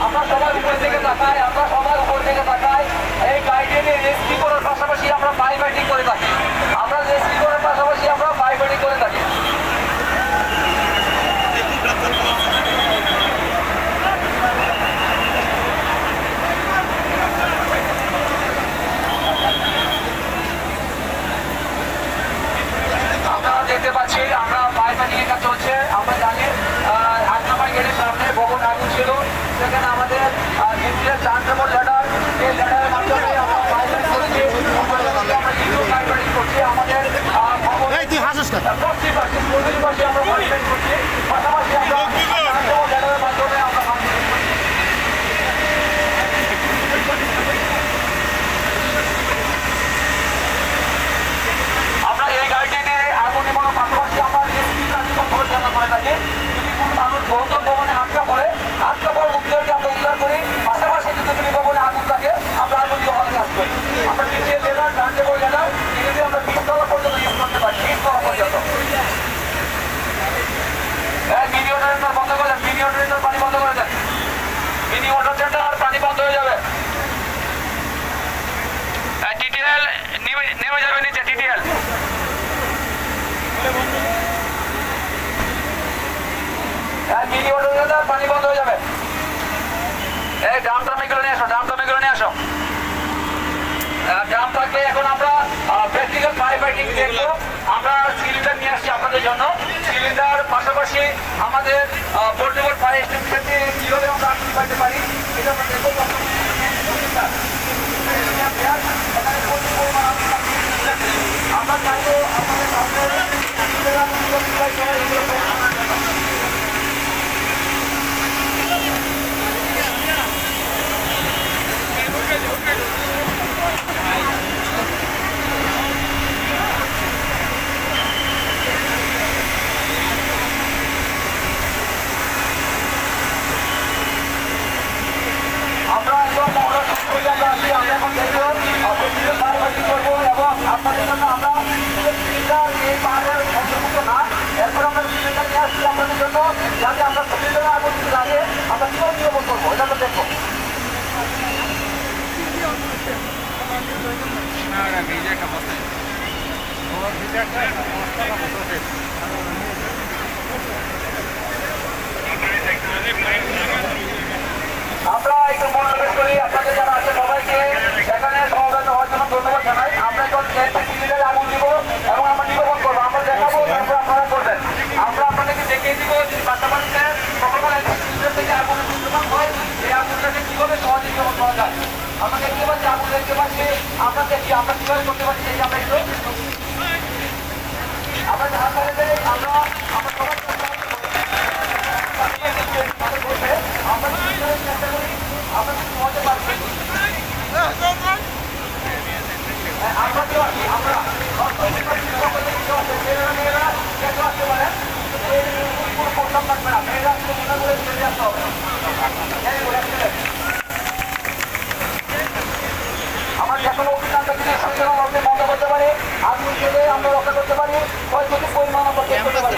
আমরা সবাই উপর থেকে তাকাই, আমরা সবাই উপর থেকে তাকাই। এই গাইডেনে রেস্কিউ করার পাশাপাশি আমরা ফায়ার ফাইটিং করে থাকি। আমরা রেস্কিউ করার পাশাপাশি আমরা ফায়ার ফাইটিং করে থাকি। দেখতে পাচ্ছি আমরা ফায়ার ফাইটিং এর কাজ চলছে। আমরা জানি 8 নম্বর গেটের সামনে ভবন আগুন ছিল, সেখানে আমাদের ইন্ডিয়ার 4 নম্বর ল্যাডার, এই ল্যাডারের মাধ্যমে আমরা ফায়ার ফাইটিং করছি। আমরা ফায়ার ফাইটিং করছি আমাদের পাশে আমরা ফায়ার ফাইটিং করছি, পাশাপাশি আমরা ল্যাডারের মাধ্যমে আমরা এই গাড়িটি নিয়ে আগুন এবং পাশাপাশি আমরা পরিচালনা করে থাকি। যদি কোনো মানুষ বহুতল ভবনে আটকা পড়ে মুক্তিদেরকে আমরা উদ্ধার করি, পাশাপাশি যদি ভবনে আগুন থাকে আমরা আগুন দিয়ে হওয়ার কাজ করি। আমরা নিচে লেদার ডান্ডে করে গেলাম, যদি আমরা 20 তলা পর্যন্ত ইউজ করতে পারি, 20 তলা পর্যন্ত। মিনি ওয়াটার সেন্টার বন্ধ করে দেন, মিনি ওয়াটার সেন্টার পানি বন্ধ করে দেন, মিনি ওয়াটার সেন্টার পানি বন্ধ হয়ে যাবে। টিটিএল নেমে যাবে নিচে, টিটিএল মিনি ওয়াটার সেন্টার পানি বন্ধ হয়ে যাবে। এই ড্রামটা মেগুলো নিয়ে আসো, ড্রামটা মেগুলো নিয়ে আসো। ড্রাম থাকলে এখন আমরা প্র্যাকটিক্যাল ফায়ার ফাইটিং দেখবো। আমরা সিলিন্ডার নিয়ে আসছি আপনাদের জন্য। সিলিন্ডার পাশাপাশি আমাদের পোর্টেবল ফায়ার এক্সটিংগুইশার দিয়ে কিভাবে আমরা আগুন পাইতে পারি এটা আমরা দেখবো। আমরা চাইবো আমাদের আপনাদের জন্য আমরা এই পাহাড়ের অন্তর্ভুক্ত না, এরপর আমরা সিলিন্ডার নিয়ে আসছি আপনাদের জন্য, যাতে আমরা সিলিন্ডারে আগুন লাগে আমরা কীভাবে নিয়মন করবো এটা আমরা দেখবো। আমরা একটু মনোনিবেশ করি আপনাদের যারা আছে সবাইকে এখানে সমবেত হওয়ার জন্য ধন্যবাদ জানাই। আমরা এখন সিলিন্ডারে আগুন দিব এবং আমরা নিবেদন করবো, আমরা দেখাবো, তারপর আপনারা করবেন। আমরা আপনাদেরকে দেখিয়ে দিব পাশাপাশিতে কখনো সিলিন্ডার থেকে আগুন উৎপন্ন হয়, এই আগুনটাকে কীভাবে সহজে নিয়মন করা যায়। আমরা দেখতে পাচ্ছি আগুন দেখতে পাচ্ছি, আমরা দেখি আমরা কীভাবে করতে পারছি এই আমরা একটু আমরা যারা করে দেয় আমরা আমরা সবাই আমরা চেষ্টা করি আমরা সহজে পারছি। আমরা কেউ আছি আমরা মেয়েরা কেউ আসতে পারেন, কোনো প্রস্তাব থাকবে না, মেয়েরা মনে করে চলে আসতে হবে। আমার যে কোনো অভিযানটা যদি সুন্দরভাবে বন্ধ করতে পারি, আগুন থেকে আমরা রক্ষা করতে পারি, কতটুকু পরিমাণ আমরা করতে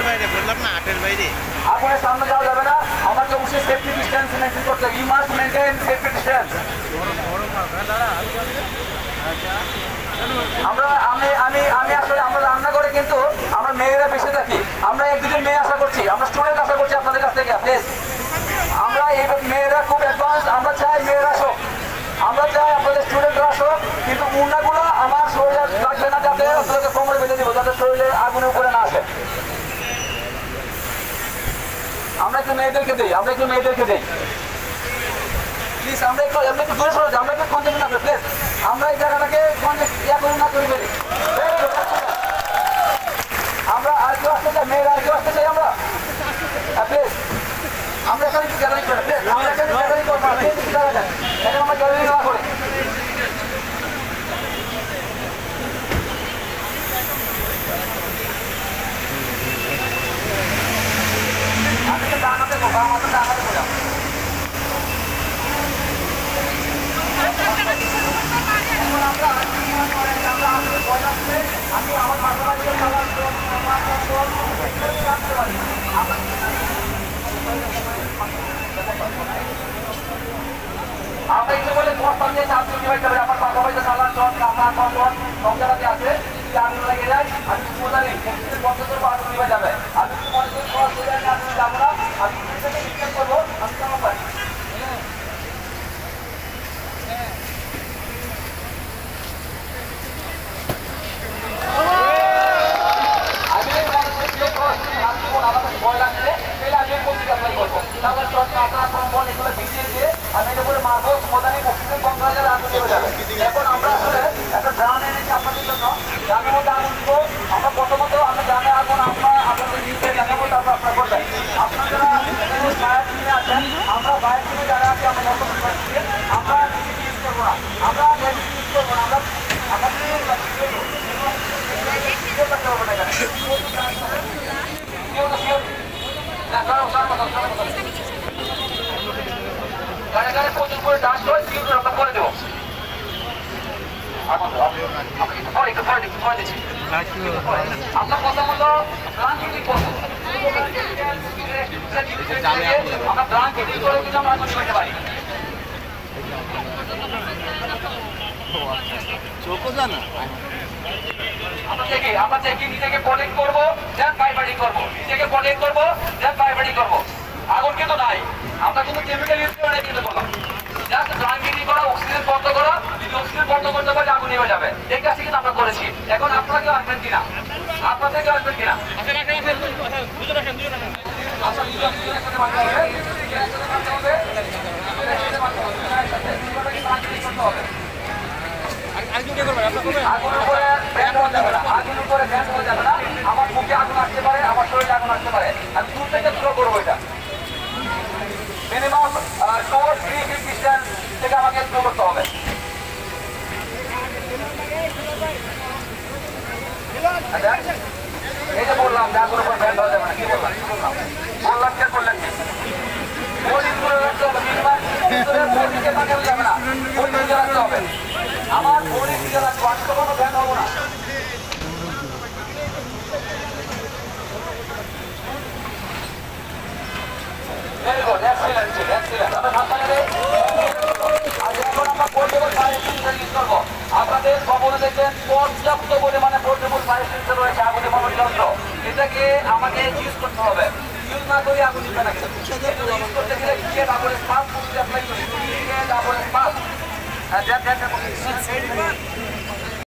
পারি। আগুনের সামনে যাওয়া যাবে না, আমাকে অবশ্যই সেফটি ডিস্টেন্স মেনটেন করতে হবে। You must maintain safety distance. আমি আসলে আমরা রান্না করে কিন্তু আমরা মেয়েরা বেঁচে থাকি। আমরা এক দুজন মেয়ে আশা করছি, আমরা স্টুডেন্ট আশা করছি আপনাদের কাছ থেকে। প্লিজ আমরা এই মেয়েরা খুব অ্যাডভান্স, আমরা চাই মেয়েরা আসুক, আমরা চাই আপনাদের স্টুডেন্টরা আসুক, কিন্তু মুন্নাগুলো আমার শরীরে লাগবে না, যাতে আপনাদেরকে কোমরে বেঁধে দিব, যাতে শরীরে আগুনের উপরে না আসে। আমরা একটু মেয়েদেরকে দিই, আমরা একটু মেয়েদেরকে দিই প্লিজ। আমরা একটু দূরে সরে যাই, আমরা একটু কনজেক্ট না করি প্লিজ। আমরা এই জায়গাটাকে ইয়া করে না করে ফেলি। আমরা আর কেউ আসতে চাই, মেয়েরা আর কেউ আসতে চাই আমরা প্লিজ। আমরা এখানে একটু গ্যাদারিং করি প্লিজ, আমরা এখানে গ্যাদারিং করবো, এখানে আমরা গ্যাদারিং না করি। আমি তো ডানাতে বোকা, আমাদের ডানাতে বোঝা। আমি আমার পাশাপাশি আমরা আমরা ইচ্ছে করলে বস্তান দিয়ে চাপ চুরি হয়ে যাবে। আমার পাশা হয়তো চালান চট কাঁচা কম্বল সব জায়গাতে আছে। যদি আগুন লেগে যায় আমি সোজা নেই বন্ধ করবো, আগুন নিভে যাবে। আমি যদি মনে করি সোজা আগুন যাবো না, আমি থেকে বিক্রি করবো, আমি কেমন পারি। ভয় লাগছে তাহলে আমি পত্রিকা অ্যাপ্লাই করবো। তারপর চট কাঁচা কম্বল এগুলো ভিজিয়ে দিয়ে আমি এটা করে মারবো, মোটামুটি অক্সিজেন কম করা যাবে, আগুন চলে যাবে। এখন আমরা আসলে একটা ড্রাম এনেছি আপনাদের জন্য, ড্রামের মধ্যে আগুন দিব। আমরা প্রথমত আমরা ড্রামে আগুন আপনাদের নিচে দেখাবো, তারপর আপনারা করবেন। আপনারা যারা ফায়ার টিমে আছেন, আমরা ফায়ার টিমে যারা আছি আমরা বর্তমান আমরা ইউজ করবো না, আমরা ইউজ করবো না, আমরা আমাদের প্রচুর করে ডাস্ট হয়, আমরা করে দেবো। আপনার কথা মতো ব্রাঞ্চিং করবো, আমরা ব্রাঞ্চিং করে কিন্তু আমরা আগুন করতে পারি। আমরা দেখি নিজেকে প্রোটেক্ট করবো, দেন ফায়ার ফাইটিং করবো, নিজেকে প্রোটেক্ট করবো, দেন ফায়ার ফাইটিং করবো। আগুন কিন্তু নাই, আমরা কিন্তু কেমিক্যাল ইউজ করে কিন্তু বললাম জাস্ট ব্রাঞ্চিং করা, অক্সিজেন বন্ধ করা। যদি অক্সিজেন বন্ধ করতে পারে আগুন নিভে যাবে। এই কাজটি কিন্তু আমরা করেছি। এখন আপনারা কেউ আসবেন কিনা, আপনাদের কেউ আসবেন কিনা? আগুনের উপরে ব্যান্ড হওয়া যাবে না, আগুনের উপরে ব্যান্ড হওয়া যাবে না। আমার মুখে আগুন আসতে পারে, আমার শরীরে আগুন আসতে পারে। আমি দূর থেকে শুরু করবো। এটা মিনিমাম 2-3 ফিট ডিস্টেন্স থেকে আমাকে শুরু করতে হবে। এই যে বললাম যে আগুনের উপর ব্যান্ড হওয়া যাবে না, কি বললাম বললাম কে করলেন কি? যাবে না, রাখতে হবে। আমার বডি দিকে রাখবো, আমি তো কোনো ব্যান্ড হবো না। আপনাদের খবরে দেখবেন পর্যাপ্ত পরিমাণে পোর্টেবল ফায়ার এক্সটিংগুইশার রয়েছে, আগুন নেভানোর যন্ত্র। এটাকে আমাকে ইউজ করতে হবে। ইউজ না করে আগুন নিবে না। ইউজ করতে গেলে ডাবল স্পার্ক অ্যাপ্লাই করি, ডাবল স্পার্ক।